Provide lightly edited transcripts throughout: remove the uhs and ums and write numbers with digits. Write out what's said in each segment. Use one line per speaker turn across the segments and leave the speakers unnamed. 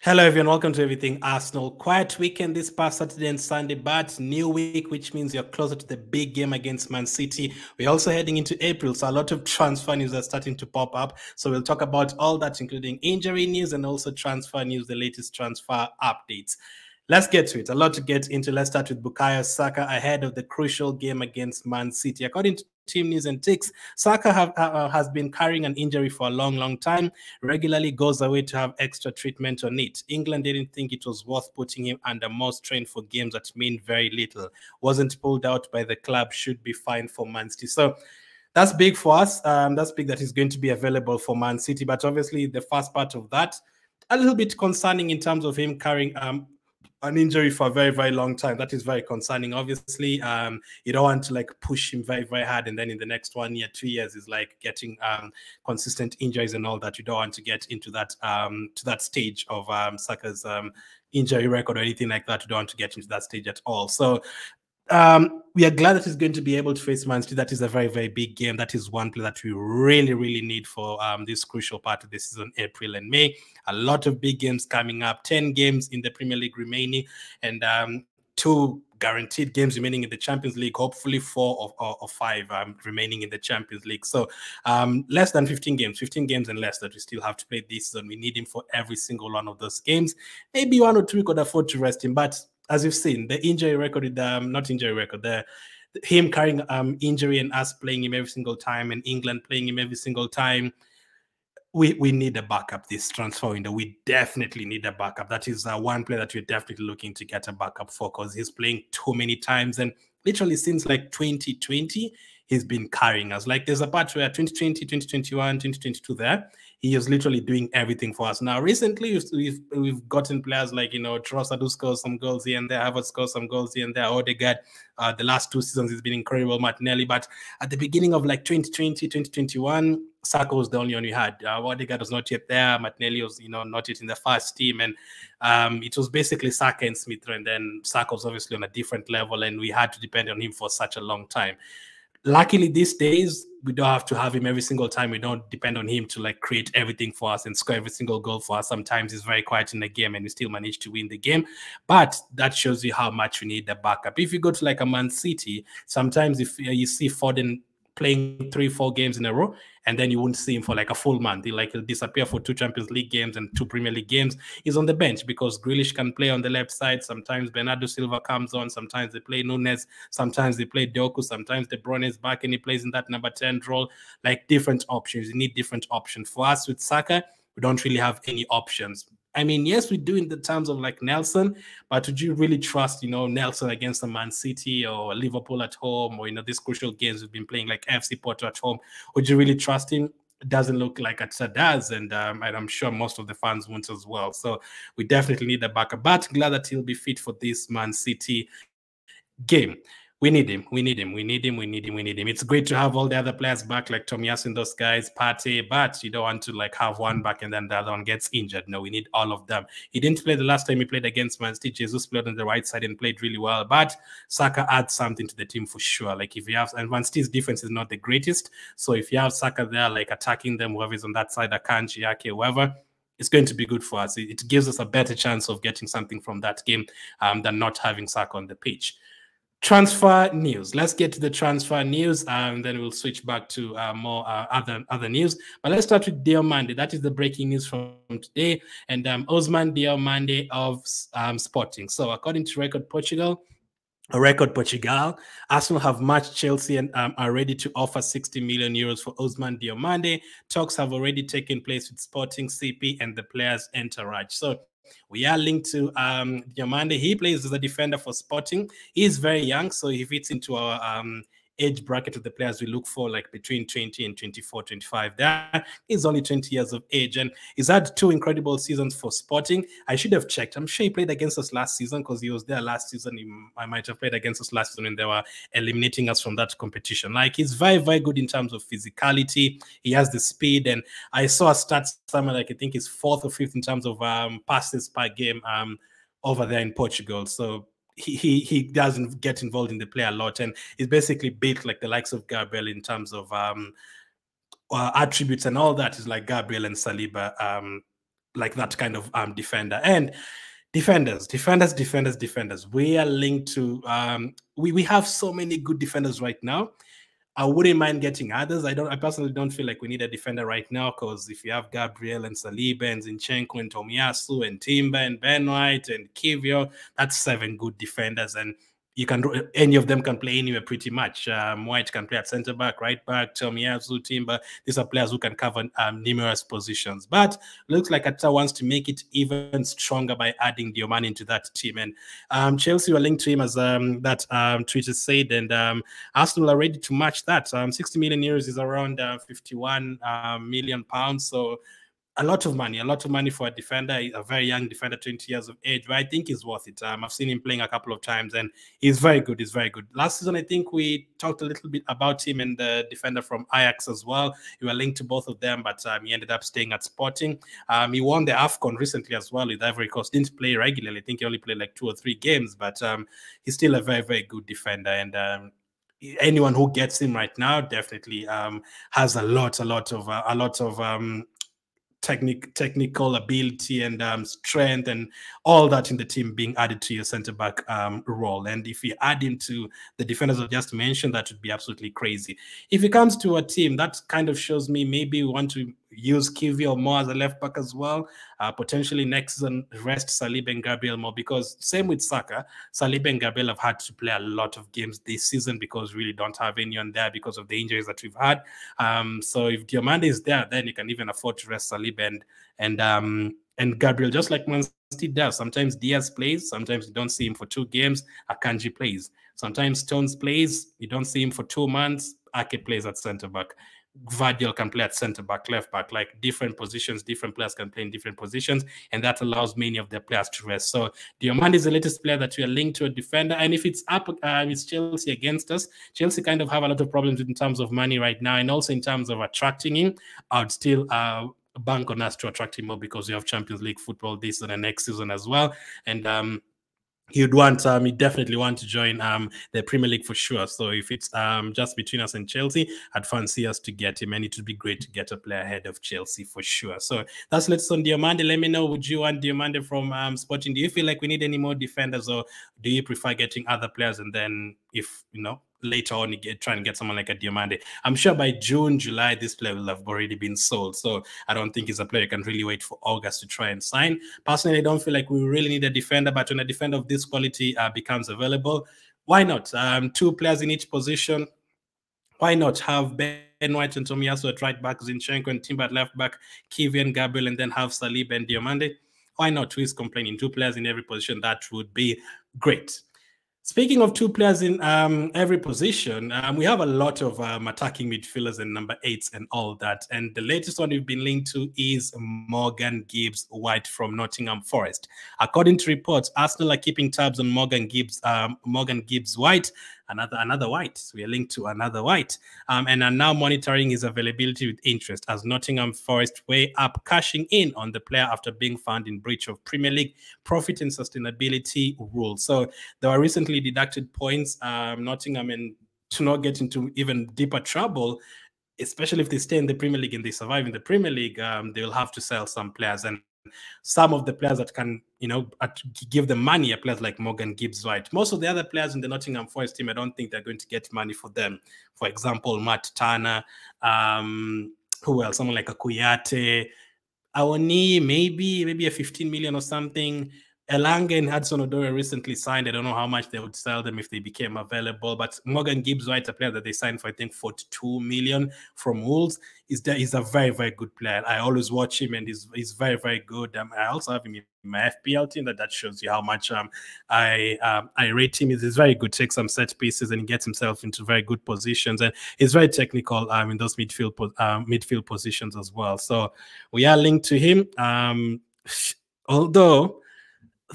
Hello, everyone. Welcome to Everything Arsenal. Quiet weekend this past Saturday and Sunday, but new week, which means you're closer to the big game against Man City. We're also heading into April, so a lot of transfer news are starting to pop up. So we'll talk about all that, including injury news and also transfer news, the latest transfer updates. Let's get to it. A lot to get into. Let's start with Bukayo Saka ahead of the crucial game against Man City. According to Team News and Ticks, Saka has been carrying an injury for a long time, regularly goes away to have extra treatment on it. England didn't think it was worth putting him under more strain for games that mean very little. Wasn't pulled out by the club, should be fine for Man City. So that's big for us. That's big that he's going to be available for Man City. But obviously, the first part of that, a little bit concerning in terms of him carrying an injury for a very long time. That is very concerning. Obviously, you don't want to like push him very hard, and then in the next 1 year, 2 years is like getting consistent injuries and all that. You don't want to get into that to that stage of Saka's injury record or anything like that. You don't want to get into that stage at all. So we are glad that he's going to be able to face Man City. That is a very big game. That is one play that we really need for this crucial part of the season, April and May. A lot of big games coming up, 10 games in the Premier League remaining, and 2 guaranteed games remaining in the Champions League, hopefully 4 or 5 remaining in the Champions League. So less than 15 games and less that we still have to play this season. We need him for every single one of those games. Maybe 1 or 2 we could afford to rest him, but as you've seen, the injury record, not injury record, him carrying injury and us playing him every single time and England playing him every single time, we need a backup this transfer window. We definitely need a backup. That is one player that we're definitely looking to get a backup for because he's playing too many times. And literally since like 2020, he's been carrying us. Like there's a part where 2020, 2021, 2022 there, he is literally doing everything for us. Now, recently, we've gotten players like, Trossard who scores some goals here and there, Havertz scores some goals here and there, Odegaard. The last 2 seasons has been incredible, Martinelli. But at the beginning of like 2020, 2021, Saka was the only one we had. Odegaard was not yet there. Martinelli was, not yet in the first team. And it was basically Saka and Smith. And then Saka was obviously on a different level, and we had to depend on him for such a long time. Luckily, these days, we don't have to have him every single time. We don't depend on him to like create everything for us and score every single goal for us. Sometimes he's very quiet in the game and we still manage to win the game. But that shows you how much we need the backup. If you go to like a Man City, sometimes if you see Foden playing 3-4 games in a row, and then you won't see him for like a full month. He'll disappear for 2 Champions League games and 2 Premier League games. He's on the bench because Grealish can play on the left side. Sometimes Bernardo Silva comes on. Sometimes they play Nunes. Sometimes they play Doku. Sometimes De Bruyne is back and he plays in that number 10 role. Like different options. You need different options. For us with Saka, we don't really have any options. I mean, yes, we do in the terms of like Nelson, but would you really trust, Nelson against a Man City or Liverpool at home, or, these crucial games we've been playing like FC Porto at home? Would you really trust him? It doesn't look like it does, and I'm sure most of the fans won't as well. So we definitely need a backup, but glad that he'll be fit for this Man City game. We need him. It's great to have all the other players back, like Tomiyasu and those guys, Partey, but you don't want to like have one back and then the other one gets injured. No, we need all of them. He didn't play the last time he played against Man City. Jesus played on the right side and played really well, but Saka adds something to the team for sure. Like if you have, and Man City's defense is not the greatest, so if you have Saka there, like attacking them, whoever's on that side, Akanji, Ake, whoever, it's going to be good for us. It gives us a better chance of getting something from that game than not having Saka on the pitch. Transfer news. Let's get to the transfer news, and then we'll switch back to more other news. But let's start with Diomande. That is the breaking news from today. And Ousmane Diomande of Sporting. So according to Record Portugal, Arsenal have matched Chelsea and are ready to offer 60 million euros for Ousmane Diomande. Talks have already taken place with Sporting, CP, and the players' entourage. So we are linked to Diomande. He plays as a defender for Sporting. He is very young, so he fits into our age bracket of the players we look for, like between 20 and 24, 25. There, he's only 20 years of age, and he's had 2 incredible seasons for Sporting. I should have checked. I'm sure he played against us last season because he was there last season. I might have played against us last season when they were eliminating us from that competition. Like, he's very good in terms of physicality. He has the speed, and I saw a stat somewhere, like I think he's 4th or 5th in terms of passes per game over there in Portugal. So he doesn't get involved in the play a lot, and he's basically built like the likes of Gabriel in terms of attributes and all that. Is like Gabriel and Saliba like that kind of defender. And defenders. We are linked to we have so many good defenders right now. I wouldn't mind getting others. I personally don't feel like we need a defender right now, because if you have Gabriel and Saliba and Zinchenko and Tomiyasu and Timber and Ben White and Kivio, that's 7 good defenders, and any of them can play anywhere pretty much. White can play at centre back, right back, Tomiyasu, Timber. These are players who can cover numerous positions. But looks like Ateta wants to make it even stronger by adding Diomande into that team. And Chelsea were linked to him, as that Twitter said, and Arsenal are ready to match that. 60 million euros is around 51 million pounds. So a lot of money for a defender, a very young defender, 20 years of age, but I think he's worth it. I've seen him playing a couple of times, and he's very good. Last season, I think we talked a little bit about him and the defender from Ajax as well. We were linked to both of them, but he ended up staying at Sporting. He won the AFCON recently as well with Ivory Coast. Didn't play regularly. I think he only played like 2 or 3 games, but he's still a very, very good defender. And anyone who gets him right now definitely has a lot of technical ability and strength and all that in the team being added to your center back role. And if you add him to the defenders I just mentioned, that would be absolutely crazy. If it comes to a team, that kind of shows me maybe we want to use Kivio more as a left back as well. Potentially next season, rest Saliba and Gabriel more, because same with Saka, Saliba and Gabriel have had to play a lot of games this season because we really don't have anyone there because of the injuries that we've had. So if Diomande is there, then you can even afford to rest Saliba and Gabriel, just like Man City does. Sometimes Diaz plays, sometimes you don't see him for 2 games. Akanji plays. Sometimes Stones plays, you don't see him for 2 months. Ake plays at centre back. Vardiel can play at centre back, left back, like different positions. Different players can play in different positions, and that allows many of their players to rest. So Diomande is the latest player that we are linked to a defender, and if it's up, it's Chelsea against us. Chelsea kind of have a lot of problems in terms of money right now, and also in terms of attracting him. I would still bank on us to attract him more, because we have Champions League football this season and next season as well, and he'd definitely want to join the Premier League for sure. So if it's just between us and Chelsea, I'd fancy us to get him, and it would be great to get a player ahead of Chelsea for sure. So that's latest on Diomande. Let me know, would you want Diomande from Sporting? Do you feel like we need any more defenders, or do you prefer getting other players and then, if later on you try and get someone like a Diomande? I'm sure by June, July, this player will have already been sold. So I don't think he's a player you can really wait for August to try and sign. Personally, I don't feel like we really need a defender, but when a defender of this quality becomes available, why not? 2 players in each position. Why not have Ben White and Tomiyasu at right back, Zinchenko and Timber at left back, Kivio and Gabriel, and then have Saliba and Diomande? Why not? Who is complaining? 2 players in every position. That would be great. Speaking of 2 players in every position, we have a lot of attacking midfielders and number 8s and all that. And the latest one we've been linked to is Morgan Gibbs White from Nottingham Forest. According to reports, Arsenal are keeping tabs on Morgan Gibbs White, another White. We are linked to another White, and are now monitoring his availability with interest, as Nottingham Forest weigh up cashing in on the player after being found in breach of Premier League profit and sustainability rules. So there were recently deducted points, Nottingham, and to not get into even deeper trouble, especially if they stay in the Premier League and they survive in the Premier League, they will have to sell some players. And some of the players that can, give them money are players like Morgan Gibbs White. Most of the other players in the Nottingham Forest team, I don't think they're going to get money for them. For example, Matt Turner, who else? Someone like a Kuyate, Awani, maybe a 15 million or something. Elanga and Hudson-Odoi recently signed. I don't know how much they would sell them if they became available. But Morgan Gibbs White, a player that they signed for, I think, 42 million from Wolves, is a very, very good player. I always watch him, and he's very, very good. I also have him in my FPL team. That shows you how much I rate him. He's very good. Takes some set pieces and he gets himself into very good positions, and he's very technical in those midfield positions as well. So we are linked to him. Although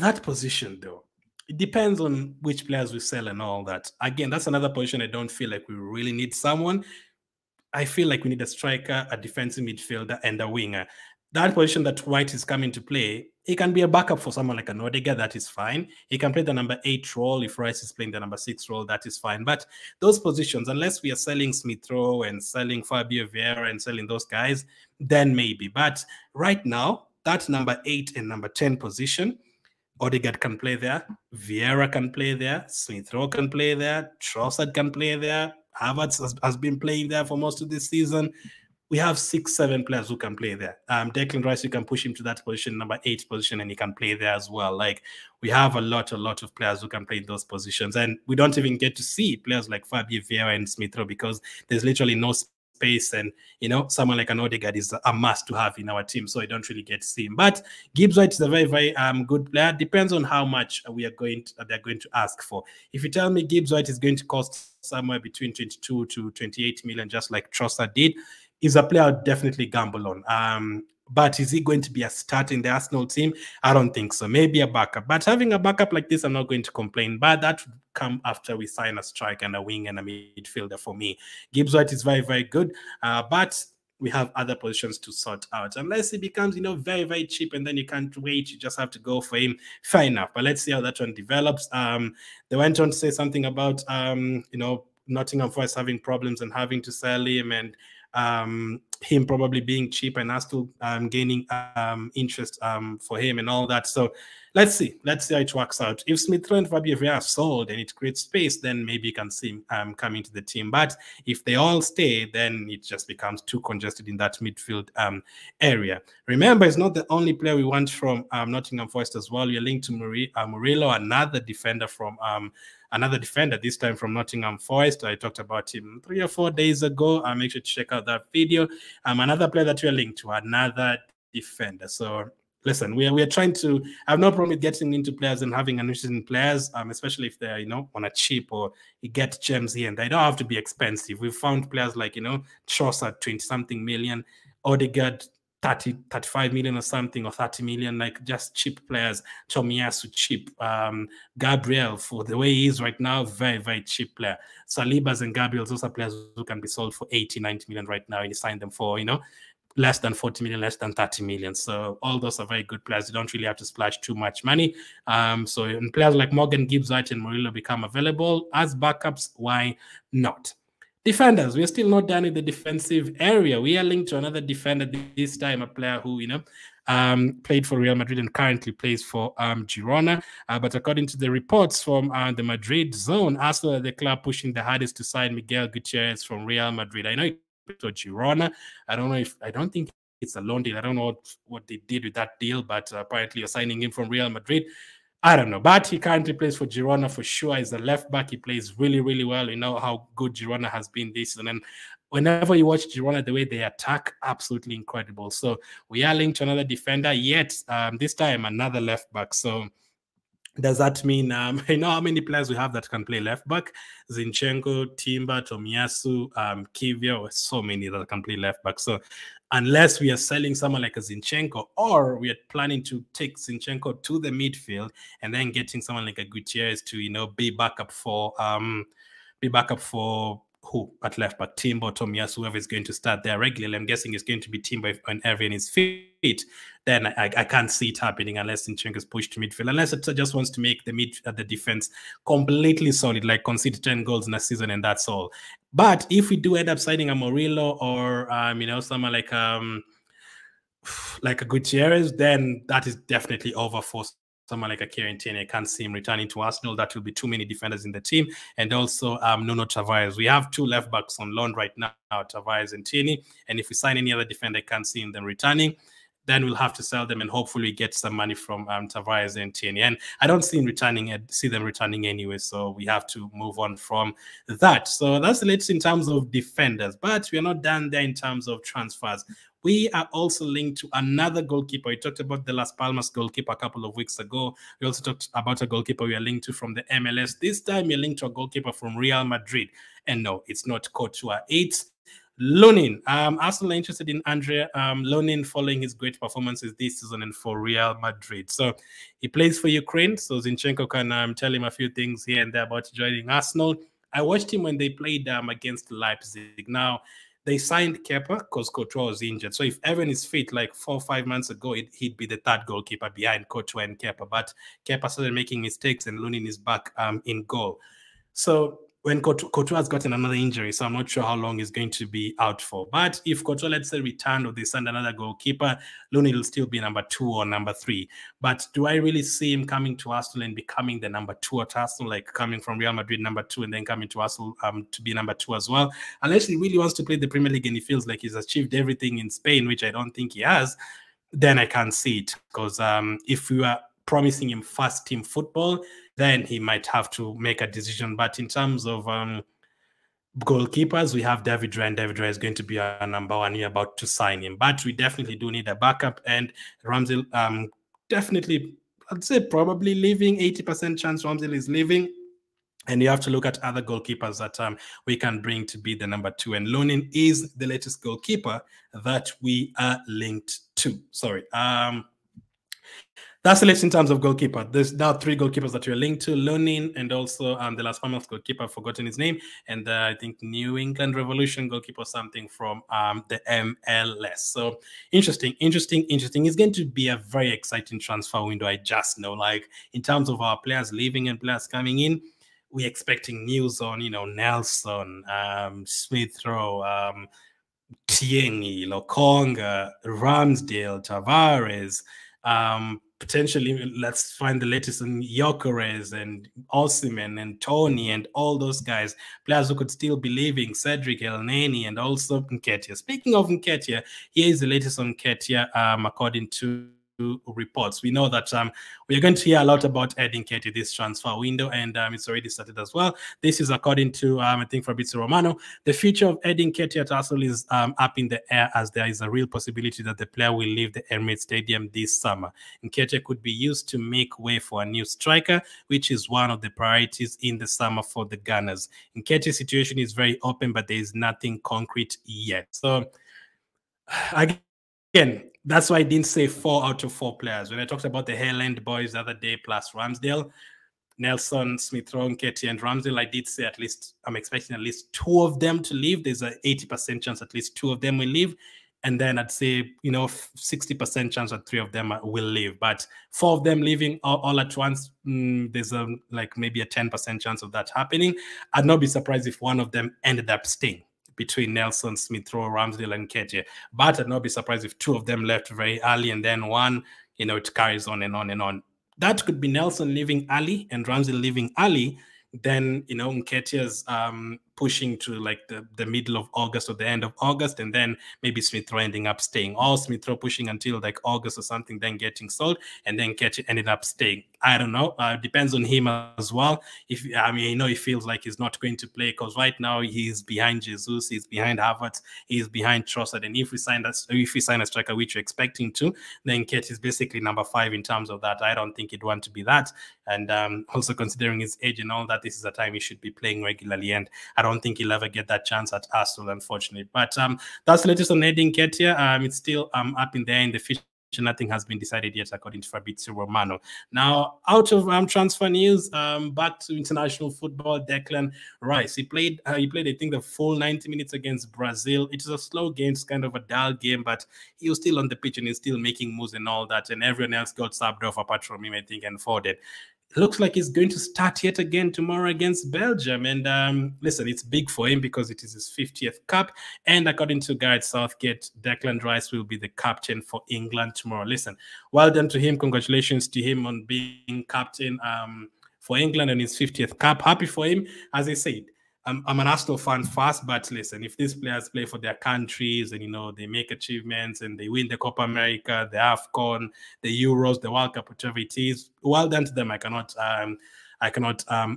that position, though, it depends on which players we sell and all that. Again, that's another position I don't feel like we really need someone. I feel like we need a striker, a defensive midfielder, and a winger. That position that White is coming to play, he can be a backup for someone like an Odegaard. That is fine. He can play the number 8 role. If Rice is playing the number 6 role, that is fine. But those positions, unless we are selling Smith Rowe and selling Fabio Vieira and selling those guys, then maybe. But right now, that number 8 and number 10 position, Odegaard can play there, Vieira can play there, Smith Rowe can play there, Trossard can play there, Havertz has been playing there for most of this season. We have 6, 7 players who can play there. Declan Rice, you can push him to that position, number 8 position, and he can play there as well. Like, we have a lot of players who can play in those positions. And we don't even get to see players like Fabio Vieira and Smith Rowe because there's literally no space, and someone like an Odegaard is a must to have in our team, so I don't really get to see him. But Gibbs White is a very, very good player. Depends on how much they're going to ask for. If you tell me Gibbs White is going to cost somewhere between 22 to 28 million, just like Trossard did, is a player I'd definitely gamble on. But is he going to be a start in the Arsenal team? I don't think so. Maybe a backup. But having a backup like this, I'm not going to complain. But that would come after we sign a striker and a wing and a midfielder for me. Gibbs White is very, very good. But we have other positions to sort out. Unless he becomes, very, very cheap and then you can't wait, you just have to go for him. Fair enough. But let's see how that one develops. They went on to say something about, Nottingham Forest having problems and having to sell him, and him probably being cheap and us still gaining interest for him and all that. So let's see how it works out. If Smith Rowe and Fabio Vieira are sold and it creates space, then maybe you can see him coming to the team. But if they all stay, then it just becomes too congested in that midfield area. Remember, it's not the only player we want from Nottingham Forest as well. You're linked to Murillo, another defender this time from Nottingham Forest. I talked about him 3 or 4 days ago. Make sure to check out that video. Another player that we're linked to, another defender. So listen, we are trying to have no problem with getting into players and having an interest in players, especially if they're, on a cheap or you get gems here. And they don't have to be expensive. We've found players like, Trossard, 20-something million, Odegaard, 35 million or something, or 30 million, like just cheap players. Tomiyasu, cheap. Gabriel, for the way he is right now, very, very cheap player. Salibas and Gabriel, those are players who can be sold for 80, 90 million right now, and you sign them for, less than 40 million, less than 30 million. So all those are very good players. You don't really have to splash too much money. So when players like Morgan, Gibbs White, and Murillo become available as backups, why not? Defenders, we're still not done in the defensive area. We are linked to another defender this time, a player who, played for Real Madrid and currently plays for Girona. But according to the reports from the Madrid zone, Arsenal are the club pushing the hardest to sign Miguel Gutierrez from Real Madrid. I know he played for Girona. I don't think it's a loan deal. I don't know what they did with that deal, but apparently you're signing him from Real Madrid. I don't know, but he currently plays for Girona for sure. He's a left back. He plays really, really well. You know how good Girona has been this season. And whenever you watch Girona, the way they attack, absolutely incredible. So we are linked to another defender, yet this time another left back. So does that mean, you know how many players we have that can play left back? Zinchenko, Timber, Tomiyasu, Kivia, so many that can play left back. So unless we are selling someone like a Zinchenko, or we are planning to take Zinchenko to the midfield and then getting someone like a Gutierrez to, be backup for who at left back, Timber, Tomiyasu, whoever is going to start there regularly. I'm guessing it's going to be Timber when everyone is fit. Then I can't see it happening unless Zinchenko is pushed to midfield, unless it just wants to make the defense completely solid, like concede 10 goals in a season and that's all. But if we do end up signing a Murillo or someone like a Gutierrez, then that is definitely over for someone like a Kieran Tierney. I can't see him returning to Arsenal. That will be too many defenders in the team. And also Nuno Tavares. We have 2 left backs on loan right now, Tavares and Tierney. And if we sign any other defender, I can't see them returning. Then we'll have to sell them and hopefully get some money from Tavares and Tierney. And I don't see them returning anyway, so we have to move on from that. So that's the latest in terms of defenders, but we are not done there in terms of transfers. We are also linked to another goalkeeper. We talked about the Las Palmas goalkeeper a couple of weeks ago. We also talked about a goalkeeper we are linked to from the MLS. This time we're linked to a goalkeeper from Real Madrid. And no, it's not Courtois. It's Lunin. Arsenal are interested in Andre Lunin following his great performances this season and for Real Madrid. So he plays for Ukraine, so Zinchenko can tell him a few things here and there about joining Arsenal. I watched him when they played against Leipzig. Now, they signed Kepa because Courtois was injured. So if Evan is fit, like 4 or 5 months ago, he'd be the third goalkeeper behind Courtois and Kepa. But Kepa started making mistakes and Lunin is back in goal. So when Courtois has gotten another injury, so I'm not sure how long he's going to be out for. But if Courtois, let's say, return or they send another goalkeeper, Looney will still be number 2 or number 3. But do I really see him coming to Arsenal and becoming the number 2 at Arsenal, like coming from Real Madrid number 2 and then coming to Arsenal to be number 2 as well? Unless he really wants to play the Premier League and he feels like he's achieved everything in Spain, which I don't think he has, then I can't see it. Because if we were promising him first team football, then he might have to make a decision. But in terms of goalkeepers, we have David Raya, and David Raya is going to be our number 1. We're about to sign him. But we definitely do need a backup. And Ramsdale, definitely, I'd say probably leaving, 80% chance Ramsdale is leaving. And you have to look at other goalkeepers that we can bring to be the number 2. And Lonin is the latest goalkeeper that we are linked to. Sorry. That's the list in terms of goalkeeper. There's now 3 goalkeepers that you're linked to: Lonin and also the Las Palmas goalkeeper, I've forgotten his name, and I think New England Revolution goalkeeper, something from the MLS. So interesting. It's going to be a very exciting transfer window. I just know, like, in terms of our players leaving and players coming in, we're expecting news on, Nelson, Smith Rowe, Tierney, Lokonga, Ramsdale, Tavares, potentially, let's find the latest on Gyökeres and Ousmane and Tony and all those guys, players who could still be leaving, Cedric Elneny and also Nketiah. Speaking of Nketiah, here is the latest on Nketiah, according to reports. We know that we are going to hear a lot about Edin Nketiah this transfer window, and it's already started as well. This is according to, I think, Fabrizio Romano. The future of Edin Nketiah at Arsenal is up in the air, as there is a real possibility that the player will leave the Emirates Stadium this summer. Nketiah could be used to make way for a new striker, which is one of the priorities in the summer for the Gunners. Nketiah's situation is very open, but there is nothing concrete yet. So, again, that's why I didn't say 4 out of 4 players. When I talked about the Highland boys the other day, plus Ramsdale, Nelson, Smith Rowe, Nketiah, and Ramsdale, I did say at least I'm expecting at least 2 of them to leave. There's an 80% chance at least 2 of them will leave. And then I'd say, 60% chance that 3 of them will leave. But 4 of them leaving all at once, there's maybe a 10% chance of that happening. I'd not be surprised if one of them ended up staying between Nelson, Smith Rowe, Ramsdale, and Nketiah. But I'd not be surprised if 2 of them left very early and then one, it carries on and on and on. That could be Nelson leaving early and Ramsdale leaving early. Then, Nketiah's pushing to like the middle of August or the end of August, and then maybe Smith Rowe ending up staying, or Smith Rowe pushing until like August or something, then getting sold, and then Nketiah ended up staying. I don't know. Depends on him as well. If he feels like he's not going to play, because right now he's behind Jesus, he's behind Havertz, he's behind Trossard, and if we sign a striker, which we're expecting to, then Nketiah is basically number 5 in terms of that. I don't think he'd want to be that, and also considering his age and all that, this is a time he should be playing regularly, and I don't think he'll ever get that chance at Arsenal, unfortunately. But that's the latest on Edin Nketiah. It's still up in there in the future. Nothing has been decided yet, according to Fabrizio Romano. Now, out of transfer news, back to international football, Declan Rice. He played, I think, the full 90 minutes against Brazil. It is a slow game, it's kind of a dull game, but he was still on the pitch and he's still making moves and all that. And everyone else got subbed off apart from him, I think, and Foden. Looks like he's going to start yet again tomorrow against Belgium. And listen, it's big for him because it is his 50th cap. And according to Gareth Southgate, Declan Rice will be the captain for England tomorrow. Listen, well done to him. Congratulations to him on being captain for England and his 50th cap. Happy for him. As I said, I'm an Arsenal fan first, but listen, if these players play for their countries and, they make achievements and they win the Copa America, the AFCON, the Euros, the World Cup, whatever it is, well done to them. I cannot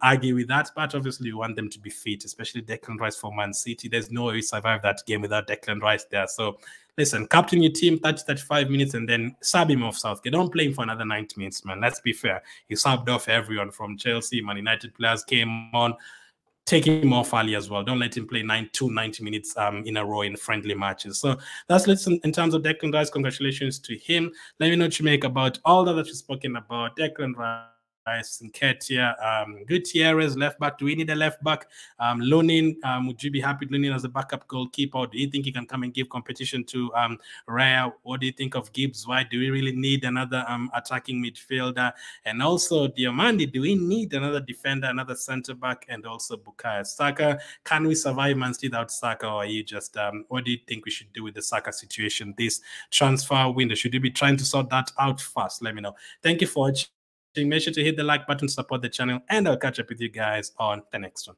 argue with that, but obviously we want them to be fit, especially Declan Rice for Man City. There's no way we survive that game without Declan Rice there. So listen, captain your team, 35 minutes, and then sub him off Southgate. Don't play him for another 90 minutes, man. Let's be fair. He subbed off everyone from Chelsea, Man United players came on. Take him off early as well. Don't let him play 90 minutes in a row in friendly matches. So that's in terms of Declan Rice. Congratulations to him. Let me know what you make about all that we've spoken about. Declan Nketiah, Gutierrez, left back. Do we need a left back? Lunin, would you be happy with Lunin as a backup goalkeeper? Or do you think he can come and give competition to Raya? What do you think of Gibbs White? Do we really need another attacking midfielder? And also Diomande, do we need another defender, another centre back, and also Bukayo Saka? Can we survive Man City without Saka, or are you just what do you think we should do with the Saka situation this transfer window? Should we be trying to sort that out fast? Let me know. Thank you for watching. Make sure to hit the like button, support the channel, and I'll catch up with you guys on the next one.